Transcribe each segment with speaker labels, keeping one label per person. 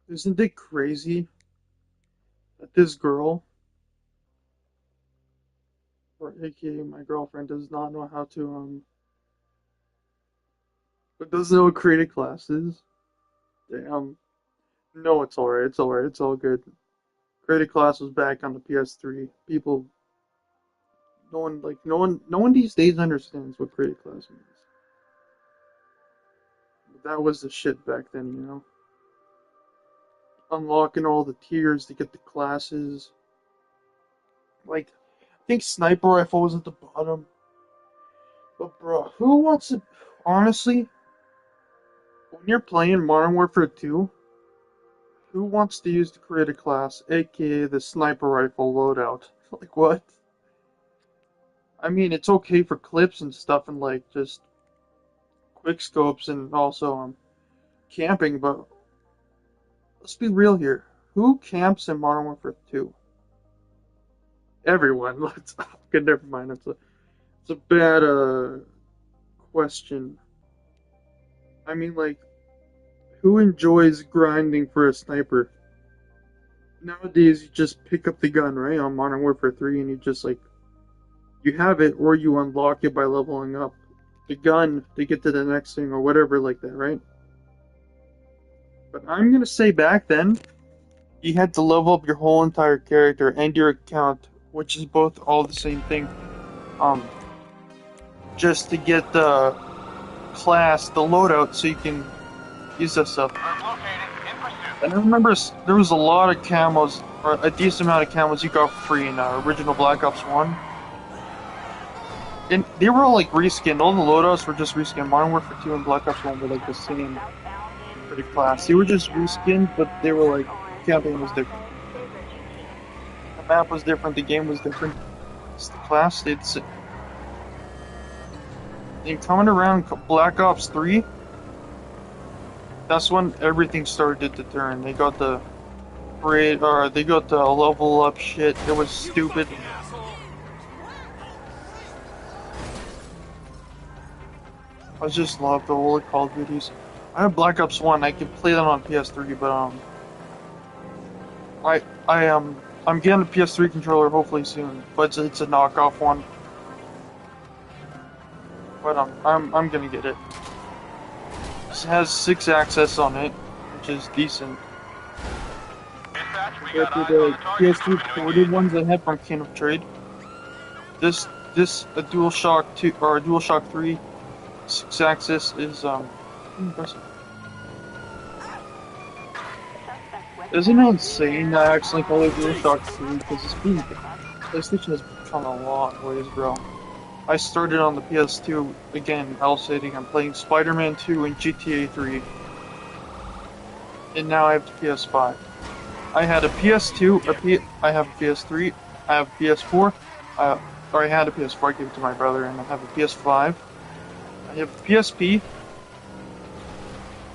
Speaker 1: Isn't it crazy that this girl, or aka my girlfriend, does not know how to doesn't know what creative class is? Damn. No, it's alright, it's alright, it's all good. Creative class was back on the PS3. People, no one these days understands what creative class means. But that was the shit back then, you know? Unlocking all the tiers to get the classes. Like, I think sniper rifle was at the bottom. But bro, who wants to? Honestly, when you're playing Modern Warfare 2, who wants to use the creative class, aka the sniper rifle loadout? Like what? I mean, it's okay for clips and stuff and like just quick scopes and also camping, but let's be real here. Who camps in Modern Warfare 2? Everyone. Let's okay, never mind. It's a bad question. I mean, like, who enjoys grinding for a sniper? Nowadays, you just pick up the gun, right, on Modern Warfare 3, and you just, like, you have it, or you unlock it by leveling up the gun to get to the next thing, or whatever like that, right? But I'm gonna say back then, you had to level up your whole entire character and your account, which is both all the same thing, um, just to get the class, the loadout, so you can use that stuff. And I remember there was a lot of camos, or a decent amount of camos you got free in original Black Ops 1. And they were all like reskinned. All the loadouts were just reskinned. Modern Warfare 2 and Black Ops 1 were like the same pretty class. They were just reskinned, but they were like campaign was different. The map was different. The game was different. It's the class. And coming around Black Ops 3, that's when everything started to turn. They got the parade, or they got the level up shit. It was stupid. I just love the old Call of Duties. I have Black Ops 1. I could play that on PS3, but I'm getting a PS3 controller hopefully soon, but it's a knockoff one. But I'm gonna get it. It has 6 access on it, which is decent. Compared to the PS3 ported ones I had from King of Trade. This a DualShock 2 or a DualShock 3 6 axis is impressive. Isn't it insane that I actually call it DualShock 3 because PlayStation has come a long ways, bro. I started on the PS2 again, Alcity. I'm playing Spider-Man 2 and GTA 3, and now I have the PS5. I had a PS2, I have a PS3, I have a PS4, or I had a PS4. I gave it to my brother, and I have a PS5. I have a PSP.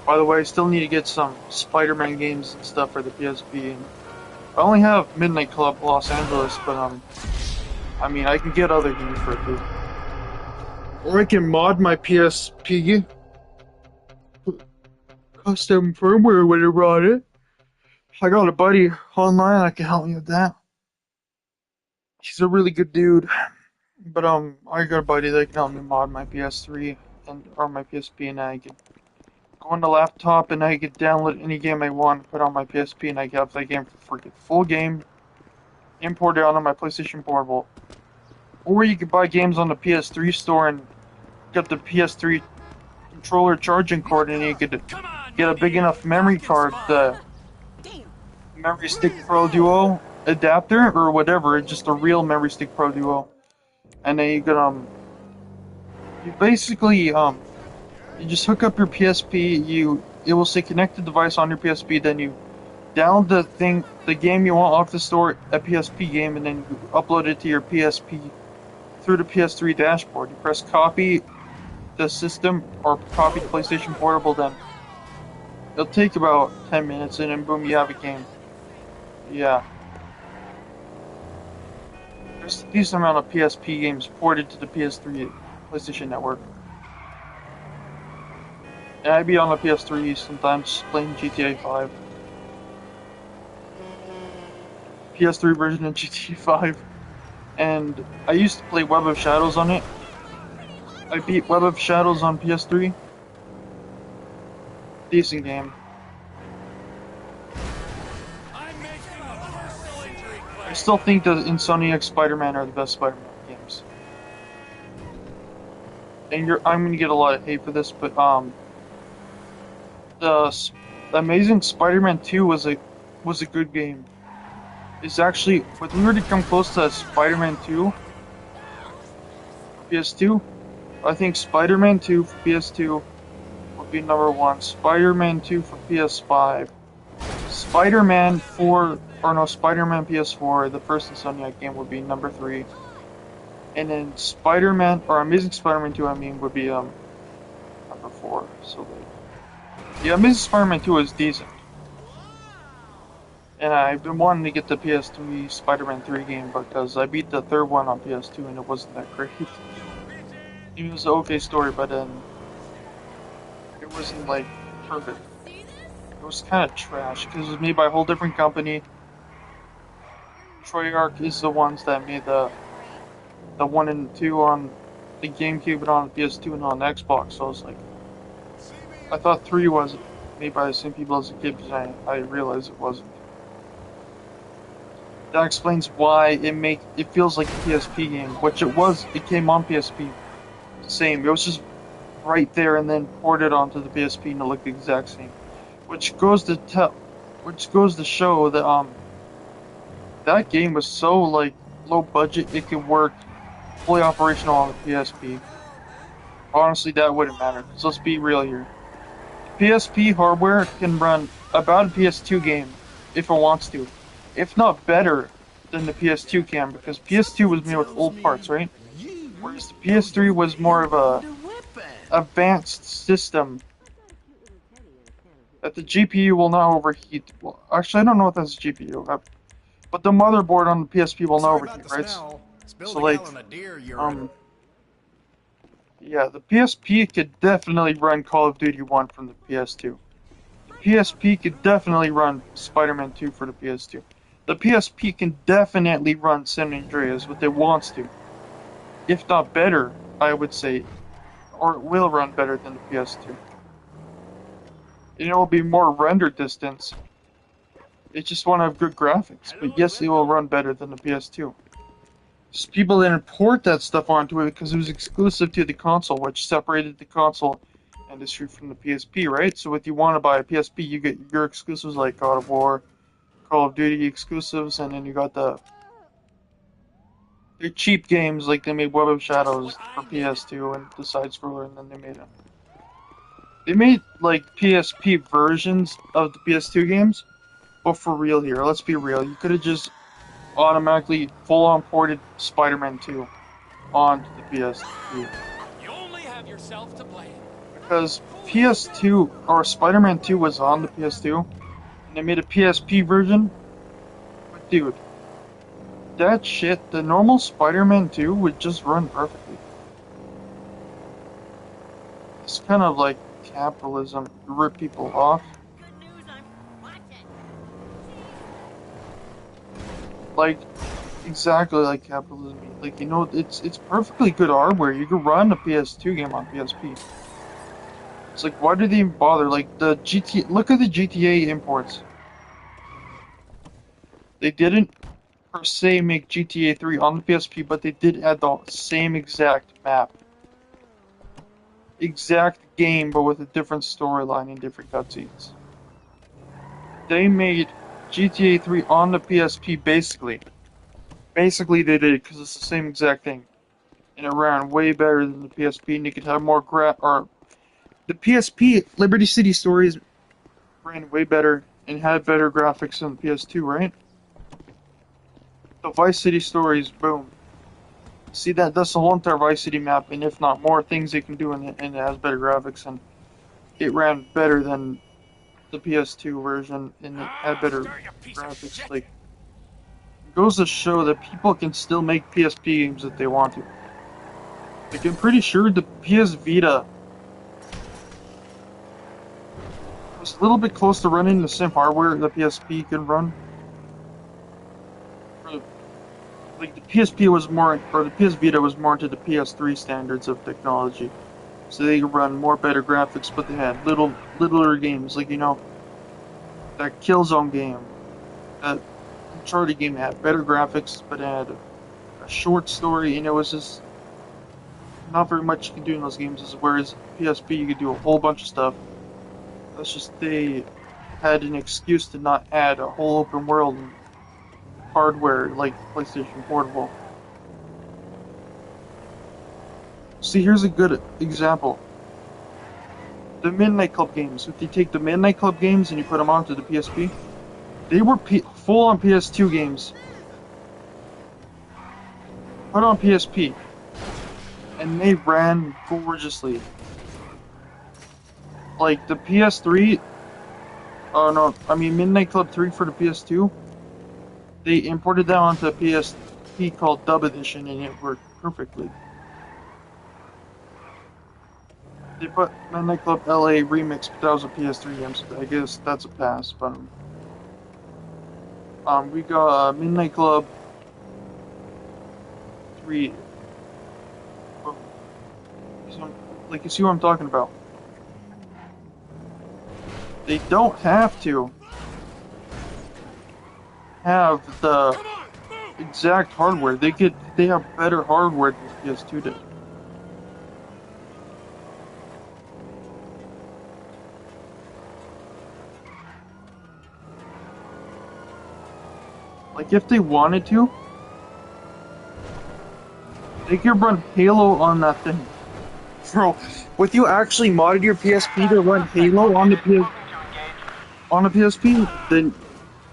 Speaker 1: By the way, I still need to get some Spider-Man games and stuff for the PSP. And I only have Midnight Club Los Angeles, but I mean, I can get other games for it too. Or I can mod my PSP, custom firmware whatever on it. I got a buddy online that can help me with that. He's a really good dude. But I got a buddy that can help me mod my PS3 and or my PSP, and I can go on the laptop and I can download any game I want, put on my PSP, and I can have that game for free, full game, import it onto my PlayStation Portable. Or you could buy games on the PS3 store and get the PS3 controller charging cord, and you could get a big enough memory card, the Memory Stick Pro Duo adapter or whatever, just a real Memory Stick Pro Duo. And then you could you basically you just hook up your PSP, it will say connected device on your PSP, then you download the game you want off the store, a PSP game, and then you upload it to your PSP through the PS3 dashboard. You press copy the system or copy the PlayStation Portable, then it'll take about 10 minutes and then boom, you have a game. Yeah. There's a decent amount of PSP games ported to the PS3 PlayStation Network. And I'd be on the PS3 sometimes playing GTA 5. PS3 version of GTA 5, and I used to play Web of Shadows on it. I beat Web of Shadows on PS3. Decent game. I still think the Insomniac Spider-Man are the best Spider-Man games. And I'm gonna get a lot of hate for this, but the Amazing Spider-Man 2 was a good game. It's actually, when we were to come close to Spider-Man 2, PS2, I think Spider-Man 2 for PS2 would be number 1. Spider-Man 2 for PS5. Spider-Man 4, or no, Spider-Man PS4, the first Insomniac game, would be number 3. And then Spider-Man, or Amazing Spider-Man 2, I mean, would be number 4. So, like, yeah, Amazing Spider-Man 2 is decent. And I've been wanting to get the PS3 Spider-Man 3 game because I beat the third one on PS2 and it wasn't that great. It was an okay story, but then it wasn't like perfect. It was kind of trash because it was made by a whole different company. Treyarch is the ones that made the 1 and 2 on the GameCube and on the PS2 and on the Xbox. So I was like, I thought 3 was made by the same people as the kid, but I realized it wasn't. That explains why it feels like a PSP game, which it was. It came on PSP, same. It was just right there and then ported onto the PSP and it looked the exact same, which goes to show that that game was so like low budget it could work fully operational on the PSP. Honestly, that wouldn't matter. So let's be real here. PSP hardware can run about a PS2 game if it wants to. If not better than the PS2 can, because PS2 was made with old parts, right? Whereas the PS3 was more of a advanced system that the GPU will not overheat. Well, actually, I don't know if that's a GPU, but the motherboard on the PSP will not overheat, right? So like, yeah, the PSP could definitely run Call of Duty 1 from the PS2. The PSP could definitely run Spider-Man 2 for the PS2. The PSP can definitely run San Andreas if it wants to. If not better, I would say, or it will run better than the PS2. And it will be more render distance. It just won't have good graphics, but yes, it will run better than the PS2. Just people didn't port that stuff onto it because it was exclusive to the console, which separated the console industry from the PSP, right? So if you want to buy a PSP, you get your exclusives like God of War, Call of Duty exclusives, and then you got the cheap games like they made Web of Shadows for PS2 and the side scroller, and then they made like PSP versions of the PS2 games. But for real here, let's be real. You could have just automatically full-on ported Spider-Man 2 onto the PS2.
Speaker 2: You only have yourself to blame.
Speaker 1: Because PS2 or Spider-Man 2 was on the PS2. And they made a PSP version. But dude, that shit, the normal Spider-Man 2 would just run perfectly. It's kind of like capitalism, rip people off. Like, exactly like capitalism. Like, you know, it's perfectly good hardware. You could run a PS2 game on PSP. It's like, why did they even bother? Like, look at the GTA imports. They didn't per se make GTA 3 on the PSP, but they did add the same exact map. Exact game, but with a different storyline and different cutscenes. They made GTA 3 on the PSP, basically. Basically, they did it because it's the same exact thing. And it ran way better than the PSP, and you could have more the PSP, Liberty City Stories, ran way better and had better graphics than the PS2, right? The Vice City Stories, boom. See, that's the whole entire Vice City map, and if not more things they can do in it, and it has better graphics, and it ran better than the PS2 version, and it had better graphics. Like, it goes to show that people can still make PSP games if they want to. Like, I'm pretty sure the PS Vita was a little bit close to running the same hardware the PSP can run. like the PSP was more, or the PS Vita was more into the PS3 standards of technology. So they could run more better graphics, but they had littler games, like that Killzone game, that Uncharted game had better graphics, but had a short story, and it was just not very much you can do in those games. Whereas PSP, you could do a whole bunch of stuff. That's just they had an excuse to not add a whole open world and hardware like PlayStation Portable. See, here's a good example. The Midnight Club games. If you take the Midnight Club games and you put them onto the PSP, they were full-on PS2 games. Put on PSP, and they ran gorgeously. Like the PS3, oh no, I mean Midnight Club 3 for the PS2, they imported that onto a PSP called Dub Edition, and it worked perfectly. They put Midnight Club LA Remix, but that was a PS3 game, so I guess that's a pass. But we got Midnight Club 3. Like, you see what I'm talking about? They don't have to have the exact hardware. They have better hardware than PS2 did. Like, if they wanted to, they could run Halo on that thing. Bro, if you actually modded your PSP to run Halo on the PSP, then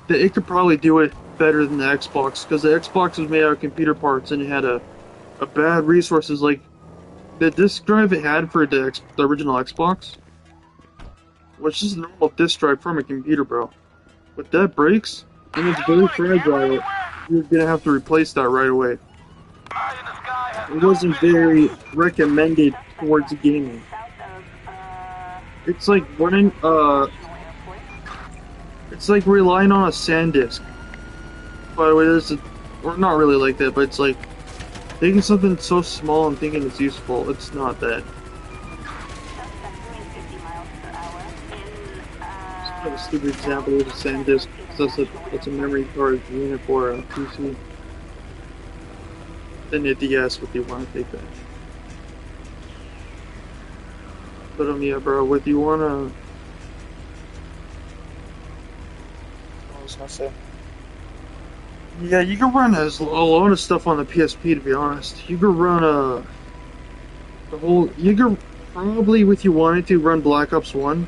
Speaker 1: it could probably do it better than the Xbox, because the Xbox was made out of computer parts and it had a bad resources. Like the disk drive it had for the original Xbox, which is a normal disk drive from a computer, bro. But that breaks, and it's very fragile. You're gonna have to replace that right away. It wasn't very recommended towards gaming. It's like running it's like relying on a SanDisk. By the way, or not really like that, but it's like taking something so small and thinking it's useful. It's not that. It's kind of a stupid example with a SanDisk. It's a memory card unit for a PC. Then a DS if you want to take that. But yeah, bro, if you wanna, I was gonna say, yeah, you can run a lot of stuff on the PSP. To be honest, you could run you could probably, if you wanted to, run Black Ops 1,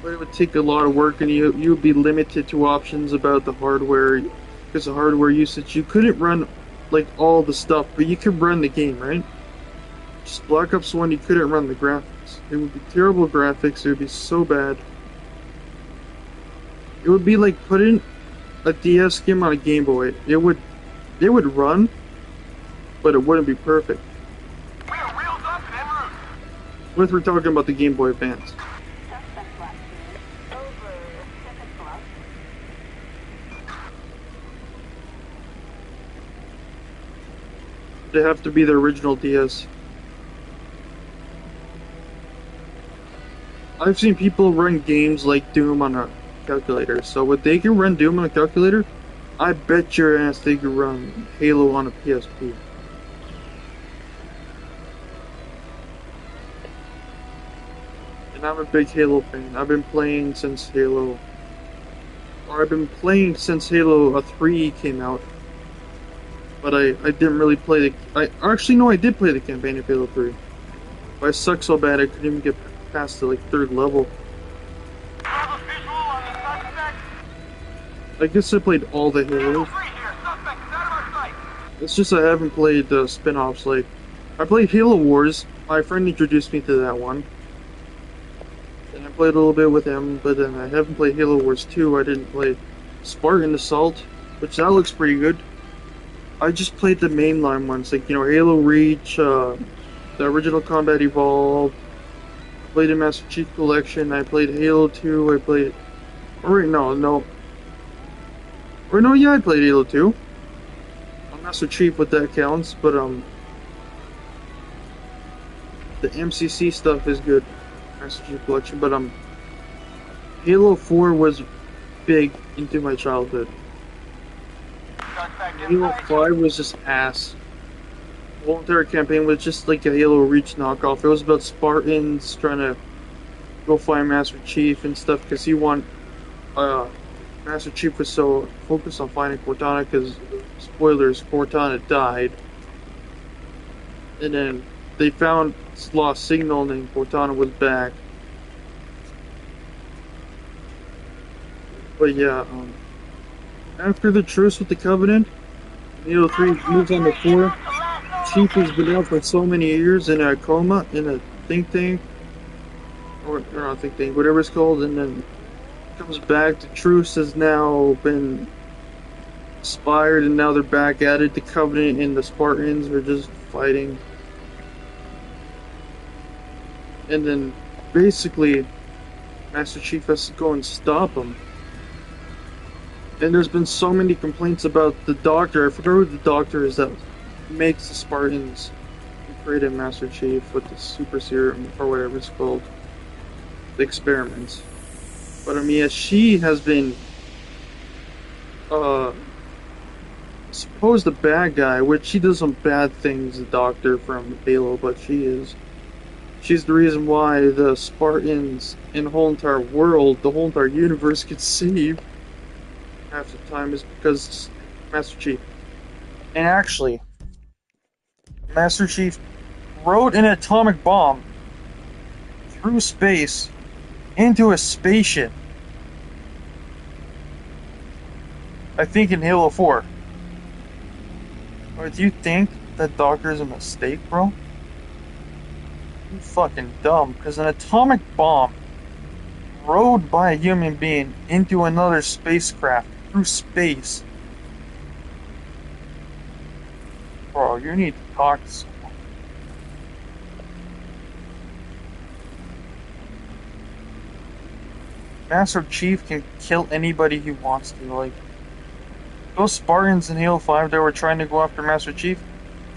Speaker 1: but it would take a lot of work, and you would be limited to options about the hardware, because of hardware usage. You couldn't run like all the stuff, but you could run the game, right? Just Black Ops 1, you couldn't run the graphics. It would be terrible graphics. It would be so bad. It would be like putting a DS game on a Game Boy. It would run, but it wouldn't be perfect. What if we're talking about the Game Boy Advance? They have to be the original DS. I've seen people run games like Doom on a calculator, so if they can run Doom on a calculator, I bet your ass they can run Halo on a PSP. And I'm a big Halo fan. I've been playing since Halo 3 came out. But I didn't really play I did play the campaign of Halo 3. But I sucked so bad I couldn't even get past the third level. I guess I played all the Halos. It's just I haven't played the spin-offs. Like, I played Halo Wars. My friend introduced me to that one. And I played a little bit with him, but then I haven't played Halo Wars 2. I didn't play Spartan Assault, which that looks pretty good. I just played the mainline ones, like, Halo Reach, the original Combat Evolved. I played the Master Chief Collection. I played Halo 2. I played... I played Halo 2. Master Chief with that counts, but the MCC stuff is good. Master Chief Collection, but Halo 4 was big into my childhood. Halo 5 was just ass. The whole entire campaign was just like a Halo Reach knockoff. It was about Spartans trying to go find Master Chief and stuff because Master Chief was so focused on finding Cortana because, spoilers, Cortana died. And then they found lost signal and Cortana was back. But yeah, after the truce with the Covenant, Halo 3 moves on to 4. Chief has been out for so many years in a coma, in a think tank, or not think tank, whatever it's called, and then comes back. The truce has now been expired, and now they're back at it. The Covenant and the Spartans are just fighting. And then, basically, Master Chief has to go and stop them. And there's been so many complaints about the Doctor. I forgot who the Doctor is that makes the Spartans create a Master Chief with the Super Serum, or whatever it's called. The experiments. But yeah, she has been supposed the bad guy, which she does some bad things, the Doctor from Halo, but she's the reason why the Spartans in the whole entire world, the whole entire universe gets saved half the time is because Master Chief. And actually, Master Chief rode an atomic bomb through space into a spaceship. I think in Halo 4. Or do you think that Doctor is a mistake, bro? You fucking dumb, because an atomic bomb rode by a human being into another spacecraft through space. Bro, you need to talk to someone. Master Chief can kill anybody he wants to. Like, those Spartans in Halo 5 that were trying to go after Master Chief,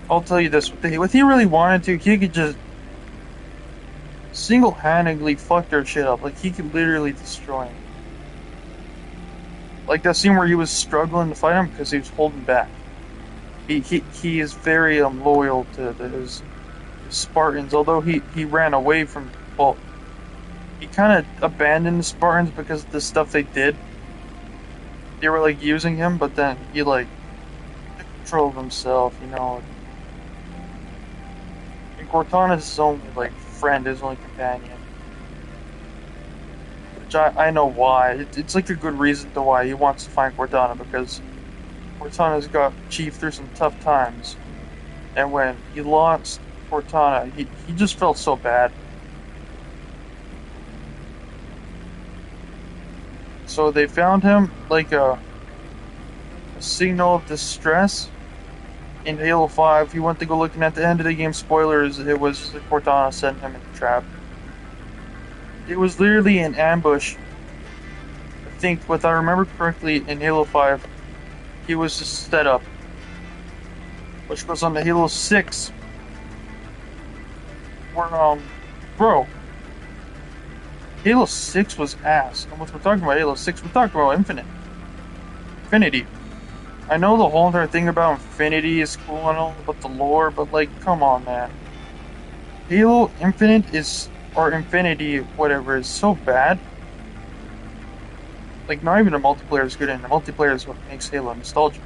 Speaker 1: I'll tell you this, if he really wanted to, he could just single-handedly fuck their shit up. Like, he could literally destroy him. Like that scene where he was struggling to fight him because he was holding back. He is very loyal to his Spartans, although he ran away from, well, he kind of abandoned the Spartans because of the stuff they did. They were like using him, but then he like took control of himself, you know. And Cortana's his only like friend, his only companion. Which I know why. It's like a good reason to why he wants to find Cortana, because Cortana's got Chief through some tough times. And when he lost Cortana, he just felt so bad. So they found him like a signal of distress in Halo 5. He went to go looking at the end of the game. Spoilers, it was Cortana setting him in the trap. It was literally an ambush. I think, if I remember correctly, in Halo 5, he was just set up. Which goes on to Halo 6. Where, bro, Halo 6 was ass. And when we're talking about Halo 6, we're talking about Infinity. I know the whole entire thing about Infinity is cool and all about the lore, but like, come on, man. Halo Infinite is, or Infinity, whatever, is so bad. Like, not even the multiplayer is good, and the multiplayer is what makes Halo nostalgic.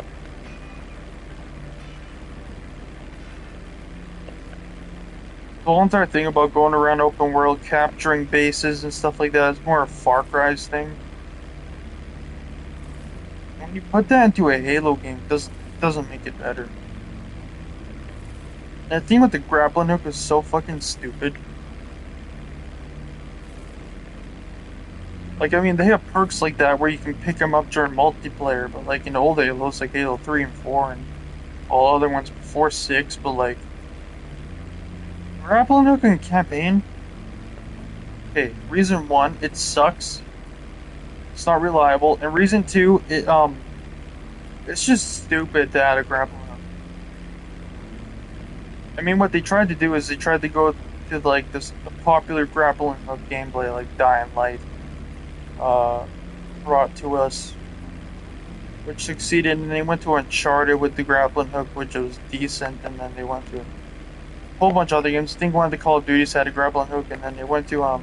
Speaker 1: The whole entire thing about going around open world, capturing bases and stuff like that is more a Far Cry's thing. When you put that into a Halo game, it doesn't make it better. That thing with the grappling hook is so fucking stupid. Like, I mean, they have perks like that where you can pick them up during multiplayer, but like in the old Halos, like Halo 3 and 4 and all other ones before 6, but like, grappling hook in campaign? Okay, reason 1, it sucks. It's not reliable. And reason 2, it's just stupid to add a grappling hook. I mean, what they tried to do is they tried to go to like this popular grappling hook gameplay, like Dying Light, uh, brought to us, which succeeded. And they went to Uncharted with the grappling hook, which was decent. And then they went to a whole bunch of other games. I think one of the Call of Duties had a grappling hook, and then they went to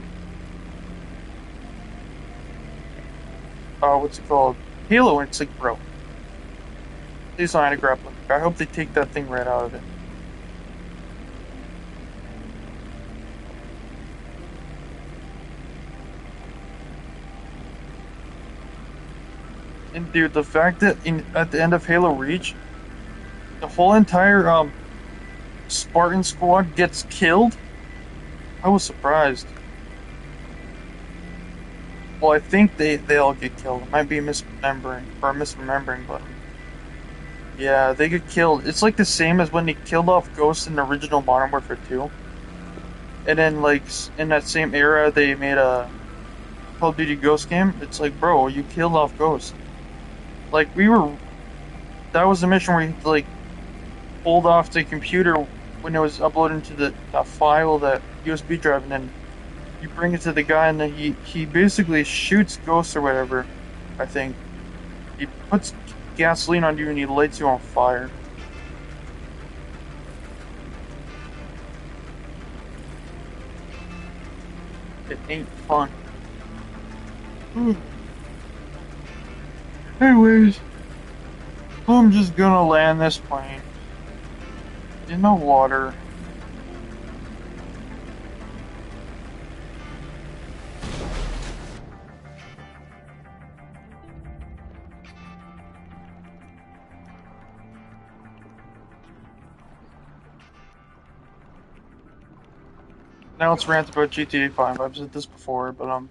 Speaker 1: what's it called? Halo, and it's like, bro, please don't have a grappling hook. I hope they take that thing right out of it. And dude, the fact that at the end of Halo Reach, the whole entire Spartan squad gets killed, I was surprised. Well, I think they all get killed. I might be misremembering, but yeah, they get killed. It's like the same as when they killed off Ghost in the original Modern Warfare 2. And then like in that same era they made a Call of Duty Ghost game. It's like, bro, you killed off Ghost. Like that was the mission where you like pulled off the computer when it was uploaded to that file, that USB drive, and then you bring it to the guy, and then he basically shoots Ghost or whatever. I think he puts gasoline on you and he lights you on fire. It ain't fun. Anyways, I'm just gonna land this plane in the water. Now let's rant about GTA 5. I've said this before, but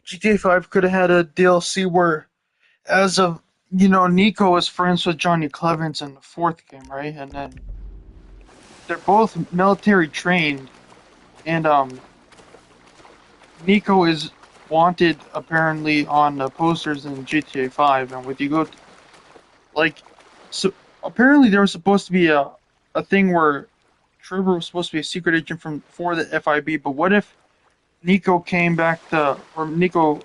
Speaker 1: GTA 5 could have had a DLC where, as of Nico was friends with Johnny Clemens in the fourth game, right? And then they're both military trained, and Nico is wanted apparently on the posters in GTA 5, and with you go like, so apparently there was supposed to be a thing where Trevor was supposed to be a secret agent for the FIB, but what if Nico came back or Nico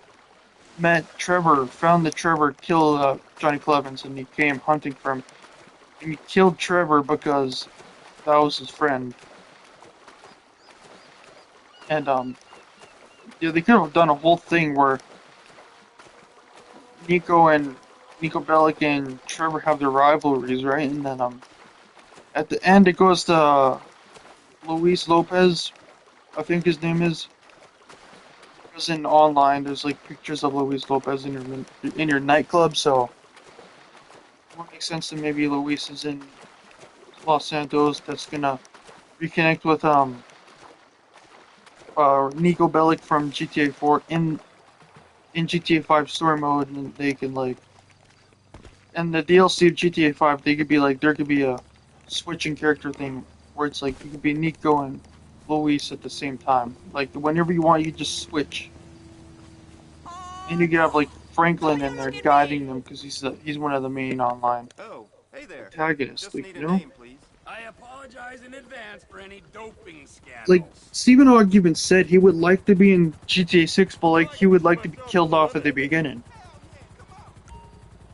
Speaker 1: met Trevor, found that Trevor killed Johnny Clemens, and he came hunting for him, and he killed Trevor because that was his friend, and yeah, they could have done a whole thing where Nico Bellic and Trevor have their rivalries, right? And then at the end it goes to Luis Lopez, I think his name is. Because in online there's like pictures of Luis Lopez in your nightclub, so it would make sense that maybe Luis is in Los Santos. That's gonna reconnect with Nico Bellic from GTA 4 in GTA 5 story mode, and they can like, and the DLC of GTA 5, they could be like, there could be a switching character thing where it's like you could be Nico and Luis at the same time. Like whenever you want, you just switch, and you can have like Franklin in there guiding them because he's one of the main online
Speaker 3: Oh, hey there.
Speaker 1: antagonists.
Speaker 3: Just
Speaker 1: Like,
Speaker 3: need
Speaker 1: you
Speaker 3: a
Speaker 1: know,
Speaker 3: name, please.
Speaker 2: I apologize in advance for any doping
Speaker 1: like
Speaker 2: scandals.
Speaker 1: Stephen Hawking even said he would like to be in GTA 6, but like he would like to be killed off at the beginning.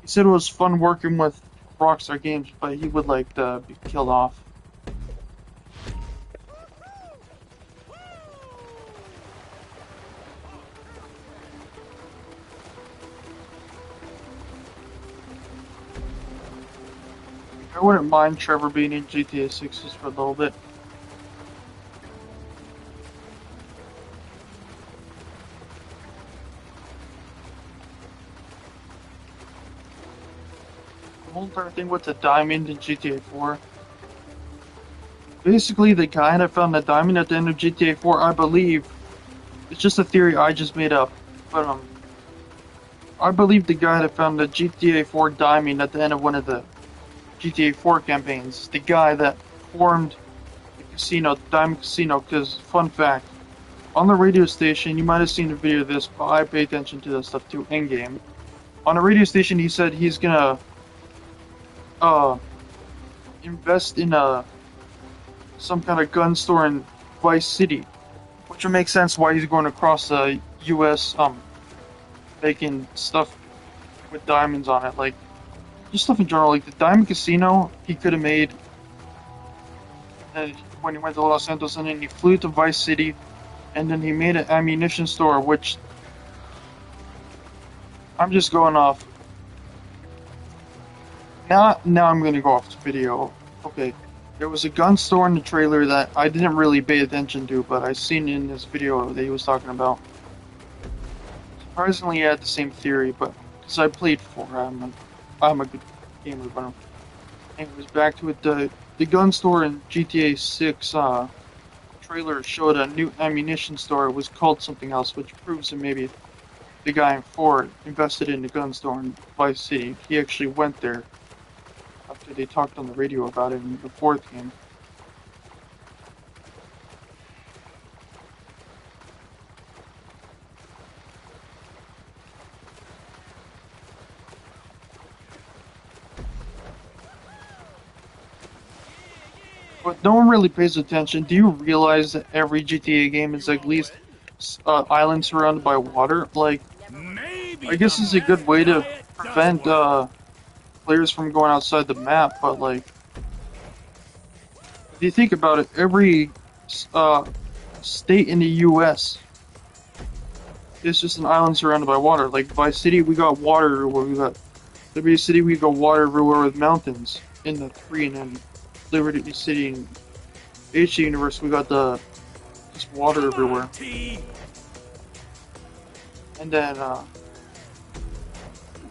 Speaker 1: He said it was fun working with Rockstar Games, but he would like to be killed off. I wouldn't mind Trevor being in GTA 6 just for a little bit. The whole entire thing with the diamond in GTA 4. Basically, the guy that found the diamond at the end of GTA 4, I believe, it's just a theory I just made up, but I believe the guy that found the GTA 4 diamond at the end of one of the GTA 4 campaigns, the guy that formed the casino, the Diamond Casino, because, fun fact, on the radio station, you might have seen a video of this, but I pay attention to this stuff too in-game. On the radio station, he said he's gonna, invest in some kind of gun store in Vice City, which would make sense why he's going across the U.S. Making stuff with diamonds on it, like just stuff in general, like the Diamond Casino he could have made when he went to Los Santos, and then he flew to Vice City, and then he made an ammunition store, which I'm just going off. Now I'm gonna go off the video. Okay, there was a gun store in the trailer that I didn't really pay attention to, but I seen in this video that he was talking about. Surprisingly, he had the same theory, but because I played 4, I'm a good gamer. But anyways, back to it. The gun store in GTA 6 trailer showed a new ammunition store. It was called something else, which proves that maybe the guy in 4 invested in the gun store in Vice City. He actually went there after they talked on the radio about it in the 4th game. But no one really pays attention. Do you realize that every GTA game is at least island surrounded by water? Like,
Speaker 2: Maybe
Speaker 1: I guess it's a good way to prevent players from going outside the map, but like, if you think about it, every state in the U.S. is just an island surrounded by water. Like Vice City, we got water everywhere. We got Liberty City, we got water everywhere with mountains in the 3, and then Liberty City and HD Universe, we got just water everywhere. And then,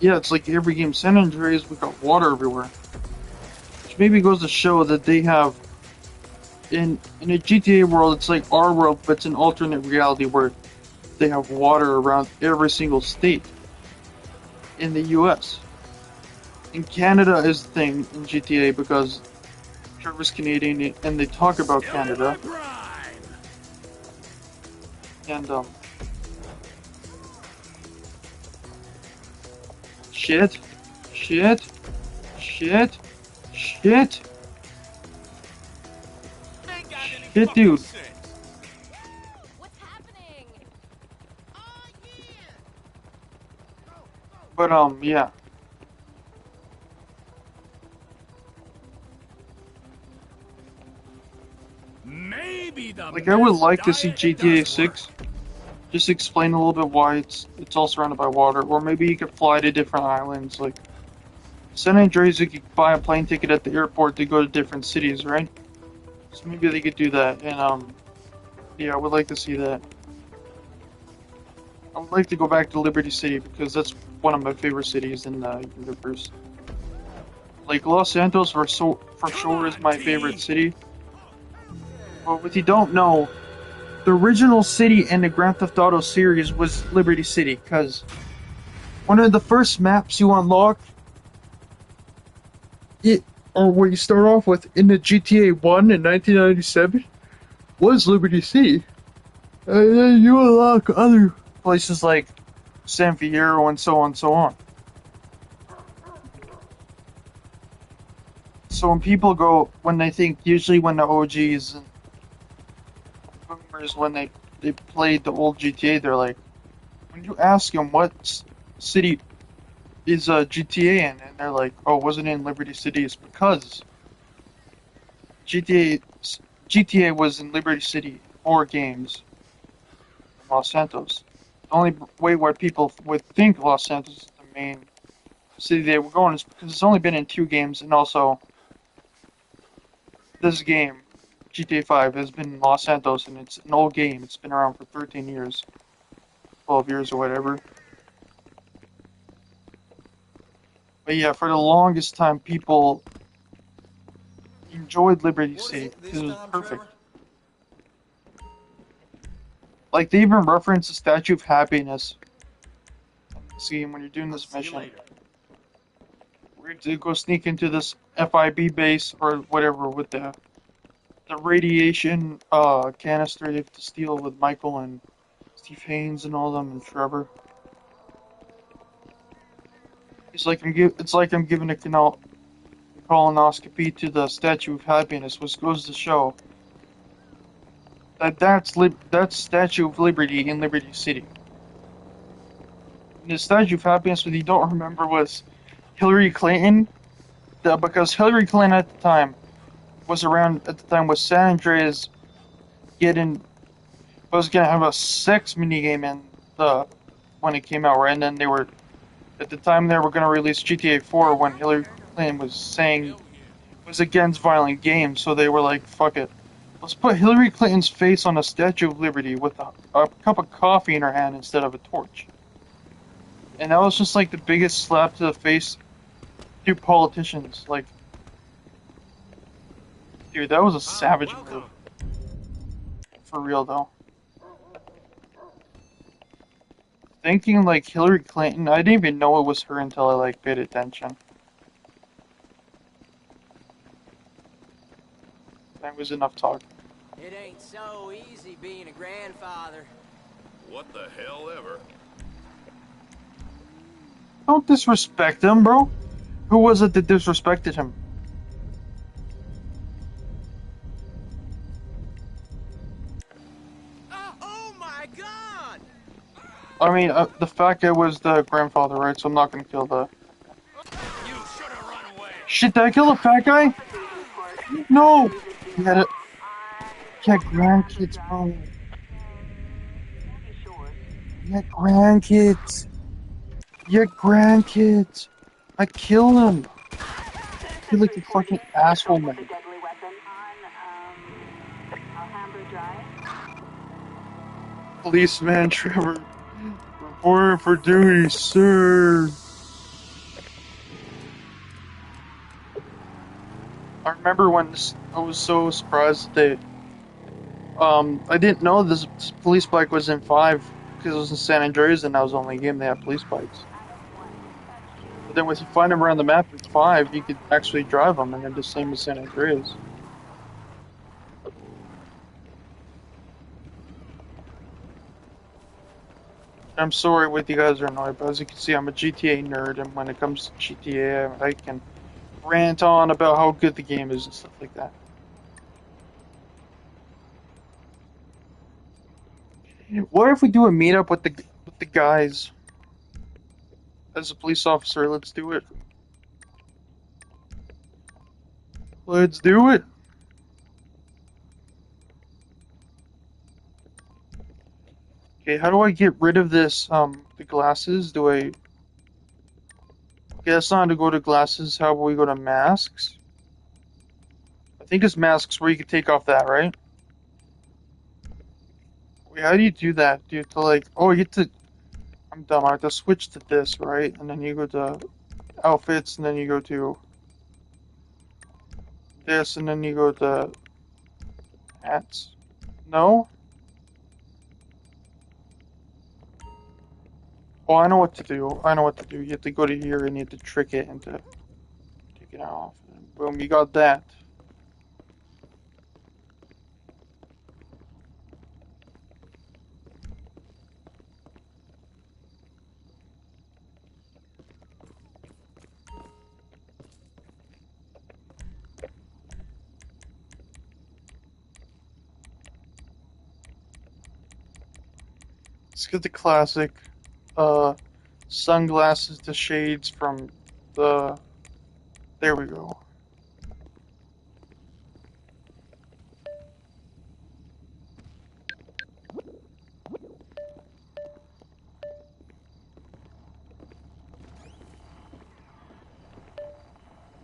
Speaker 1: yeah, it's like every game. San Andreas, we got water everywhere. Which maybe goes to show that they have, in a GTA world, it's like our world, but it's an alternate reality where they have water around every single state in the US. And Canada is the thing in GTA because Trevor's Canadian, and they talk about Canada. And, shit, shit, shit, shit, shit, dude.
Speaker 3: What's happening?
Speaker 1: But, yeah.
Speaker 2: Maybe the
Speaker 1: Like, I would
Speaker 2: best
Speaker 1: like to see
Speaker 2: diet
Speaker 1: GTA
Speaker 2: does
Speaker 1: 6 just explain a little bit why it's all surrounded by water, or maybe you could fly to different islands. Like San Andreas, you could buy a plane ticket at the airport to go to different cities, right? So maybe they could do that, and yeah, I would like to see that. I would like to go back to Liberty City because that's one of my favorite cities in the universe. Like Los Santos, for sure is my favorite city. But what you don't know, the original city in the Grand Theft Auto series was Liberty City, because one of the first maps you unlock, or where you start off with in the GTA 1 in 1997, was Liberty City. And then you unlock other places like San Fierro and so on and so on. So when people go, when they think, usually when the OGs and boomers, when they played the old GTA, they're like, when you ask them what city is GTA in, and they're like, oh, wasn't in Liberty City, it's because GTA was in Liberty City 4 games in Los Santos. The only way where people would think Los Santos is the main city they were going is because it's only been in 2 games, and also this game, GTA 5, has been in Los Santos, and it's an old game. It's been around for 13 years, 12 years or whatever. But yeah, for the longest time, people enjoyed Liberty City because it was perfect. Like, they even reference the Statue of Happiness. See, when you're doing this mission, we're going to go sneak into this FIB base or whatever with the radiation canister you have to steal with Michael and Steve Haynes and all them and Trevor. It's like I'm giving a colonoscopy to the Statue of Happiness, which goes to show That's Statue of Liberty in Liberty City. And the Statue of Happiness, what you don't remember, was Hillary Clinton. Because Hillary Clinton at the time was around at the time was San Andreas getting was gonna have a sex minigame in the when it came out, right? And then they were at the time they were gonna release GTA 4 when Hillary Clinton was saying was against violent games, so they were like, fuck it. Let's put Hillary Clinton's face on a Statue of Liberty with a cup of coffee in her hand instead of a torch. And that was just like the biggest slap to the face to politicians. Like, dude, that was a savage move. For real, though. Thinking like Hillary Clinton, I didn't even know it was her until I like paid attention. That was enough talk.
Speaker 4: It ain't so easy being a grandfather.
Speaker 2: What the hell ever?
Speaker 1: Don't disrespect him, bro. Who was it that disrespected him?
Speaker 4: Oh my god!
Speaker 1: I mean, the fat guy was the grandfather, right? So I'm not gonna kill the...
Speaker 2: You should have run away.
Speaker 1: Shit, did I kill the fat guy? No! He had it. He had grandkids, bro. He had grandkids. He had grandkids. I killed him. You're like a fucking asshole, man. Policeman Trevor. Reporting for duty, sir. I remember when I was so surprised that I didn't know this police bike was in 5 because it was in San Andreas and that was the only game they had police bikes. But then once you find them around the map in 5, you could actually drive them, and they're the same as San Andreas. I'm sorry what you guys are annoyed, but as you can see, I'm a GTA nerd, and when it comes to GTA, I can rant on about how good the game is and stuff like that. What if we do a meetup with the guys? As a police officer, let's do it. Let's do it. Okay, how do I get rid of this, the glasses? Do I... Okay, that's not to go to glasses. How about we go to masks? I think it's masks where you can take off that, right? Wait, how do you do that? Do you have to, like... Oh, you get to... I'm dumb. I have to switch to this, right? And then you go to outfits, and then you go to this, and then you go to hats. No? Oh, I know what to do. I know what to do. You have to go to here and you have to trick it into take it off. And boom, you got that. Let's get the classic sunglasses to shades from the... There we go.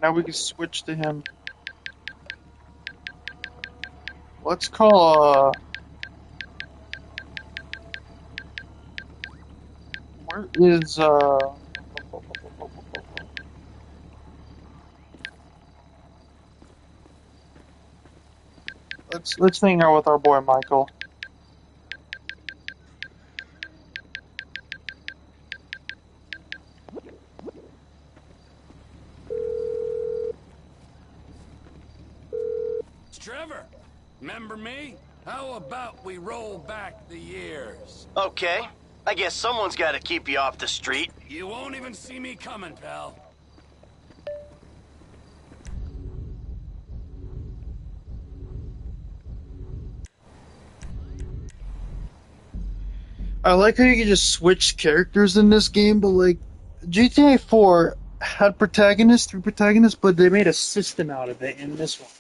Speaker 1: Now we can switch to him. Let's call, where is, let's hang out with our boy Michael.
Speaker 2: Trevor, remember me? How about we roll back the years?
Speaker 5: Okay. I guess someone's got to keep you off the street.
Speaker 2: You won't even see me coming, pal.
Speaker 1: I like how you can just switch characters in this game, but like GTA 4 had protagonists, three protagonists, but they made a system out of it in this one,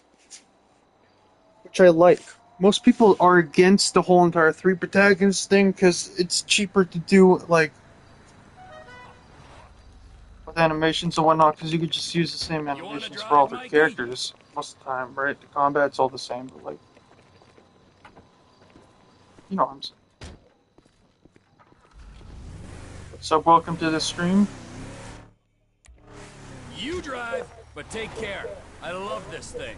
Speaker 1: which I like. Most people are against the whole entire three protagonists thing because it's cheaper to do like with animations and whatnot because you could just use the same
Speaker 2: You wanna
Speaker 1: animations for all
Speaker 2: drive,
Speaker 1: their
Speaker 2: Mikey?
Speaker 1: characters most of the time, right? The combat's all the same, but like, you know what I'm saying. So welcome to the stream.
Speaker 2: You drive, but take care. I love this thing.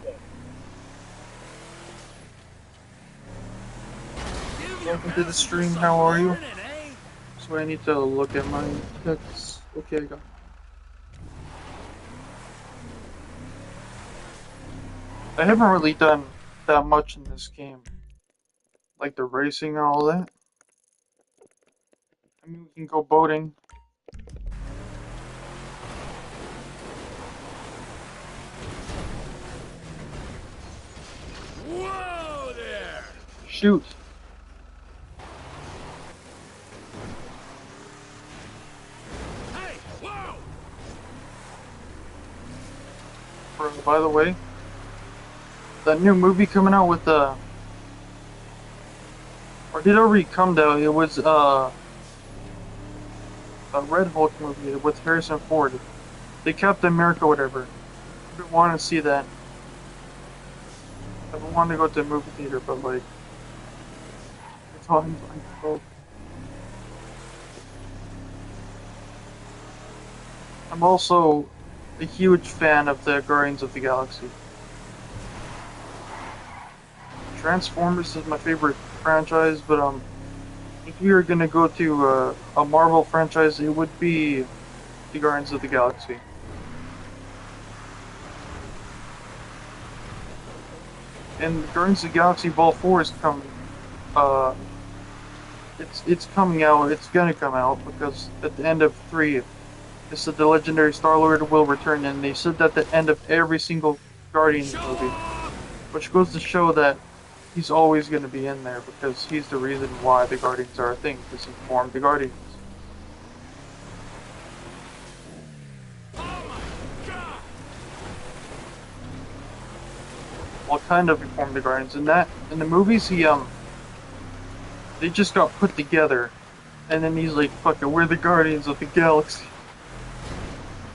Speaker 2: Give your
Speaker 1: Welcome to the
Speaker 2: passenger
Speaker 1: stream.
Speaker 2: some
Speaker 1: How are you?
Speaker 2: warning, eh?
Speaker 1: So I need to look at my text. Okay, I got. I haven't really done that much in this game, like the racing and all that. I mean, we can go boating.
Speaker 2: Whoa there!
Speaker 1: Shoot.
Speaker 2: Hey, whoa!
Speaker 1: By the way, that new movie coming out with or did it already come out? It was a Red Hulk movie with Harrison Ford. The Captain America, whatever. I've been wanting to see that. I've been wanting to go to the movie theater, but like, it's all in broke. I'm also a huge fan of the Guardians of the Galaxy. Transformers is my favorite franchise, but if we were gonna go to a Marvel franchise, it would be the Guardians of the Galaxy. And Guardians of the Galaxy Vol 4 is coming. It's coming out. It's gonna come out because at the end of 3, they said the legendary Star-Lord will return, and they said that at the end of every single Guardians movie, which goes to show that he's always going to be in there because he's the reason why the Guardians are a thing, because he formed the Guardians. Well, kind of he formed the Guardians. In the movies, they just got put together, and then he's like, "Fuck it, we're the Guardians of the Galaxy."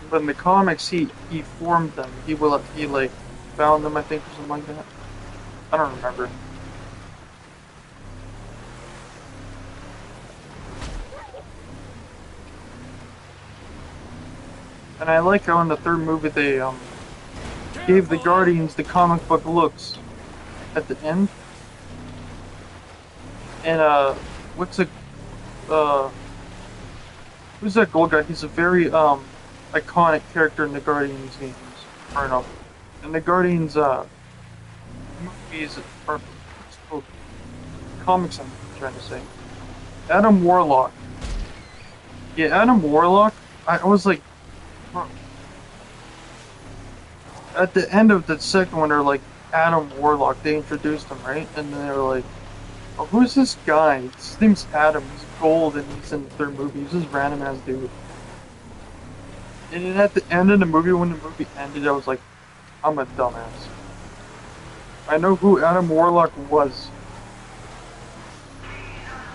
Speaker 1: But in the comics, he formed them. He like found them, I think, or something like that. I don't remember. And I like how in the third movie they gave the Guardians the comic book looks at the end. And what's who's that gold guy? He's a very iconic character in the Guardians games, or no, in the Guardians movies or comics. I'm trying to say, Adam Warlock. Yeah, Adam Warlock. I was like, huh. At the end of the second one, they're like Adam Warlock. They introduced him, right? And then they were like, "Oh, who's this guy? His name's Adam. He's gold, and he's in the third movie. He's this random ass dude." And then at the end of the movie, when the movie ended, I was like, "I'm a dumbass. I know who Adam Warlock was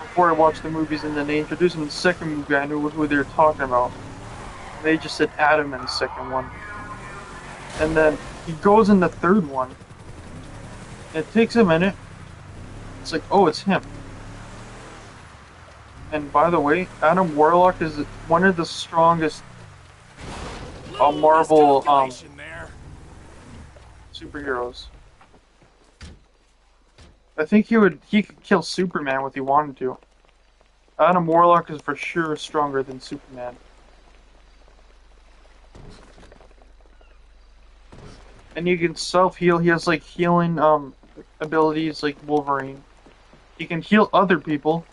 Speaker 1: before I watched the movies, and then they introduced him in the second movie. I knew who they were talking about. They just said Adam in the second one, and then he goes in the third one. It takes a minute. It's like, oh, it's him. And by the way, Adam Warlock is one of the strongest Marvel superheroes. I think he could kill Superman if he wanted to. Adam Warlock is for sure stronger than Superman. And he can self-heal. He has like healing abilities like Wolverine. He can heal other people.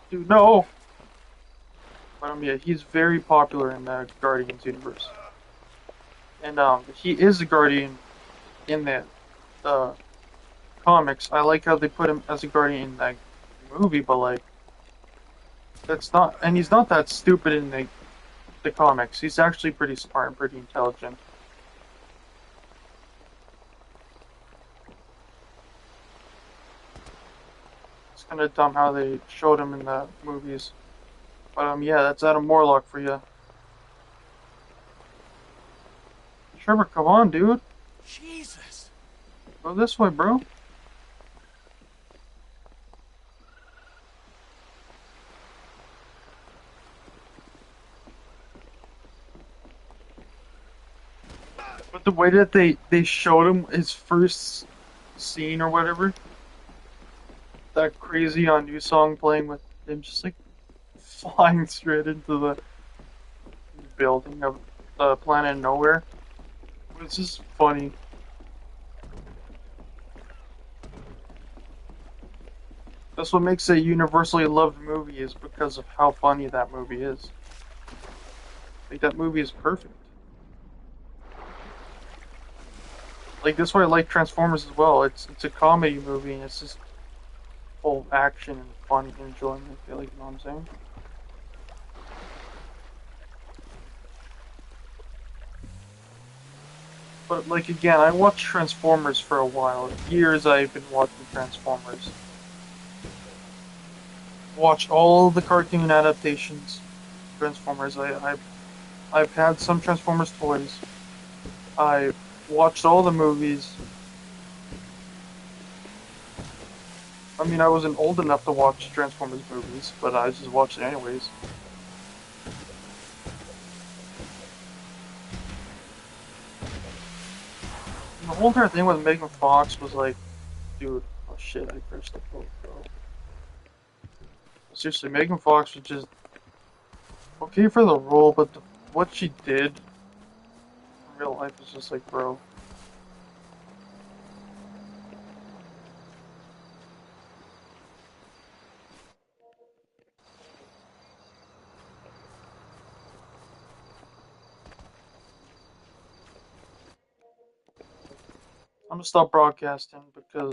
Speaker 1: Dude, no! But yeah, he's very popular in the Guardians universe. And he is a Guardian in the comics. I like how they put him as a Guardian in the movie, but like, that's not, and he's not that stupid in the comics. He's actually pretty smart and pretty intelligent. It's kind of dumb how they showed him in the movies. But yeah, that's Adam Warlock for you. Trevor, come on, dude.
Speaker 2: Jesus.
Speaker 1: Go this way, bro. But the way that they showed him his first scene or whatever, that crazy on new song playing with him just like flying straight into the building of the planet nowhere. It was just funny. That's what makes it a universally loved movie, is because of how funny that movie is. Like, that movie is perfect. Like, that's why I like Transformers as well. It's a comedy movie, and it's just full of action and fun and enjoyment. I feel like, you know what I'm saying? But, like, again, I watched Transformers for a while. Years I've been watching Transformers. Watched all the cartoon adaptations. Transformers. I've had some Transformers toys. I watched all the movies. I mean, I wasn't old enough to watch Transformers movies, but I just watched it anyways. And the whole entire thing with Megan Fox was like, dude, oh shit, I pressed the boat, bro. Seriously, Megan Fox was just okay for the role, but what she did in real life is just like, bro. I'm gonna stop broadcasting because